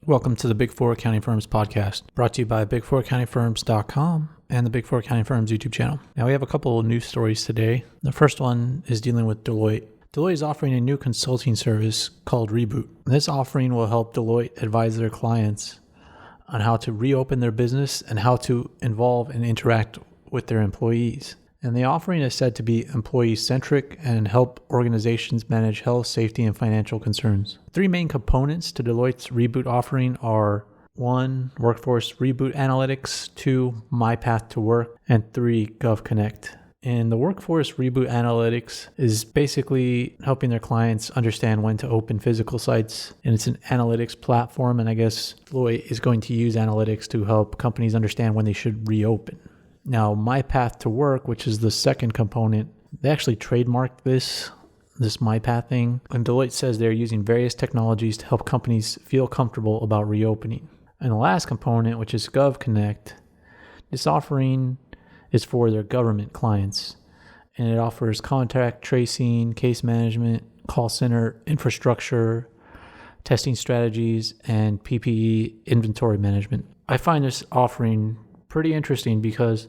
Welcome to the Big Four Accounting Firms podcast, brought to you by big4accountingfirms.com and the Big Four Accounting Firms YouTube channel. Now we have a couple of news stories today. The first one is dealing with Deloitte. Deloitte is offering a new consulting service called Reboot. This offering will help Deloitte advise their clients on how to reopen their business and how to involve and interact with their employees. And the offering is said to be employee-centric and help organizations manage health, safety, and financial concerns. Three main components to Deloitte's Reboot offering are 1. Workforce Reboot Analytics, 2. My Path to Work, and 3. GovConnect. And the Workforce Reboot Analytics is basically helping their clients understand when to open physical sites. And it's an analytics platform, and I guess Deloitte is going to use analytics to help companies understand when they should reopen. Now, My Path to Work, which is the second component, they actually trademarked this My Path thing. And Deloitte says they're using various technologies to help companies feel comfortable about reopening. And the last component, which is GovConnect, this offering is for their government clients. And it offers contact tracing, case management, call center infrastructure, testing strategies, and PPE inventory management. I find this offering pretty interesting because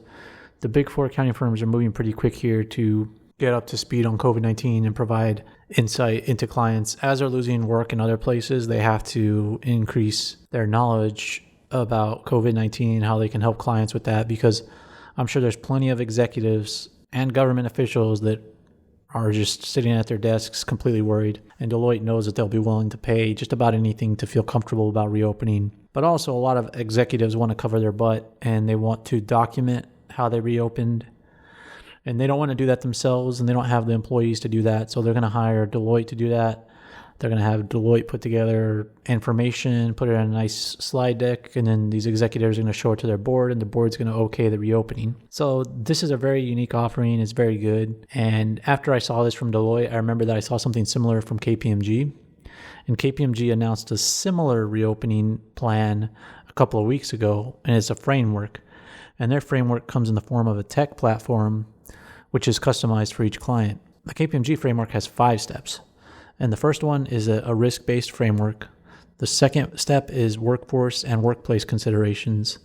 the Big Four accounting firms are moving pretty quick here to get up to speed on COVID-19 and provide insight into clients. As they're losing work in other places, they have to increase their knowledge about COVID-19 and how they can help clients with that, because I'm sure there's plenty of executives and government officials that are just sitting at their desks completely worried. And Deloitte knows that they'll be willing to pay just about anything to feel comfortable about reopening. But also a lot of executives want to cover their butt and they want to document how they reopened. And they don't want to do that themselves, and they don't have the employees to do that. So they're going to hire Deloitte to do that. They're going to have Deloitte put together information, put it on a nice slide deck, and then these executives are going to show it to their board, and the board's going to okay the reopening. So this is a very unique offering. It's very good. And after I saw this from Deloitte, I remember that I saw something similar from KPMG. And KPMG announced a similar reopening plan a couple of weeks ago, and it's a framework. And their framework comes in the form of a tech platform, which is customized for each client. The KPMG framework has 5 steps. And the first one is a risk-based framework. The second step is workforce and workplace considerations.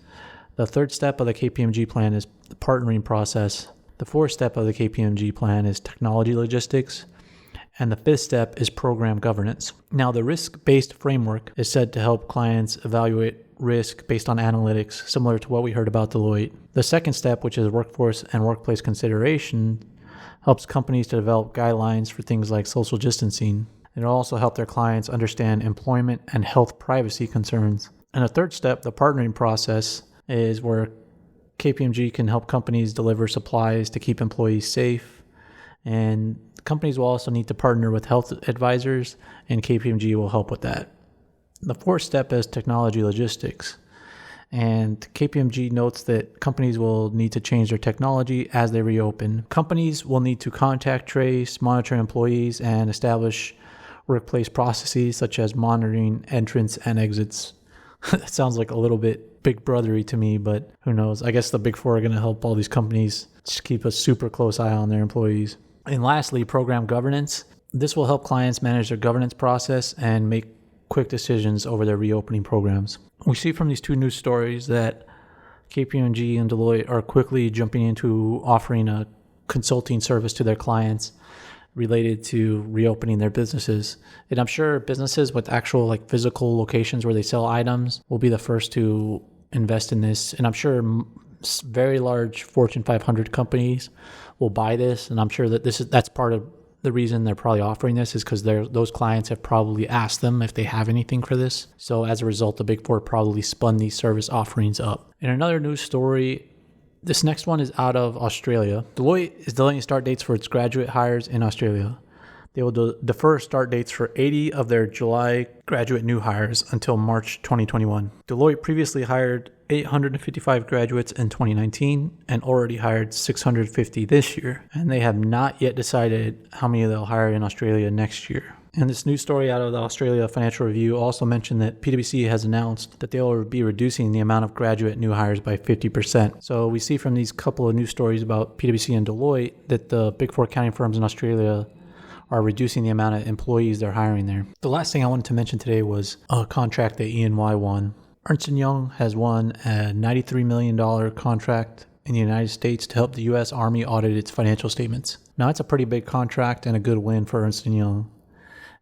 The third step of the KPMG plan is the partnering process. The fourth step of the KPMG plan is technology logistics. And the fifth step is program governance. Now, the risk-based framework is said to help clients evaluate risk based on analytics, similar to what we heard about Deloitte. The second step, which is workforce and workplace consideration, helps companies to develop guidelines for things like social distancing. It'll also help their clients understand employment and health privacy concerns. And the third step, the partnering process, is where KPMG can help companies deliver supplies to keep employees safe. And companies will also need to partner with health advisors, and KPMG will help with that. The fourth step is technology logistics. And KPMG notes that companies will need to change their technology as they reopen. Companies will need to contact trace, monitor employees, and establish workplace processes such as monitoring entrance and exits. That sounds like a little bit big brothery to me, but who knows? I guess the Big Four are going to help all these companies just keep a super close eye on their employees. And lastly, program governance. This will help clients manage their governance process and make quick decisions over their reopening programs. We see from these two news stories that KPMG and Deloitte are quickly jumping into offering a consulting service to their clients related to reopening their businesses. And I'm sure businesses with actual physical locations where they sell items will be the first to invest in this. And I'm sure very large Fortune 500 companies will buy this. And I'm sure that that's part of the reason they're probably offering this is because those clients have probably asked them if they have anything for this. So as a result, the Big Four probably spun these service offerings up. In another news story, this next one is out of Australia. Deloitte is delaying start dates for its graduate hires in Australia. They will defer start dates for 80 of their July graduate new hires until March 2021. Deloitte previously hired 855 graduates in 2019 and already hired 650 this year. And they have not yet decided how many they'll hire in Australia next year. And this news story out of the Australia Financial Review also mentioned that PwC has announced that they will be reducing the amount of graduate new hires by 50%. So we see from these couple of news stories about PwC and Deloitte that the Big Four accounting firms in Australia are reducing the amount of employees they're hiring there. The last thing I wanted to mention today was a contract that E&Y won. Ernst & Young has won a $93 million contract in the United States to help the U.S. Army audit its financial statements. Now, it's a pretty big contract and a good win for Ernst & Young.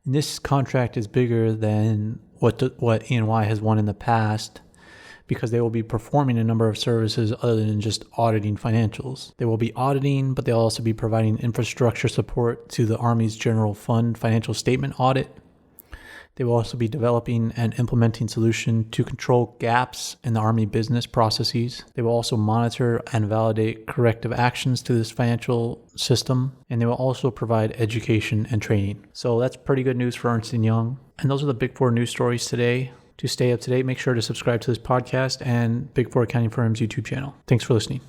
And this contract is bigger than what E&Y has won in the past because they will be performing a number of services other than just auditing financials. They will be auditing, but they'll also be providing infrastructure support to the Army's General Fund financial statement audit. They will also be developing and implementing solutions to control gaps in the Army business processes. They will also monitor and validate corrective actions to this financial system, and they will also provide education and training. So that's pretty good news for Ernst & Young. And those are the Big Four news stories today. To stay up to date, make sure to subscribe to this podcast and Big Four Accounting Firm's YouTube channel. Thanks for listening.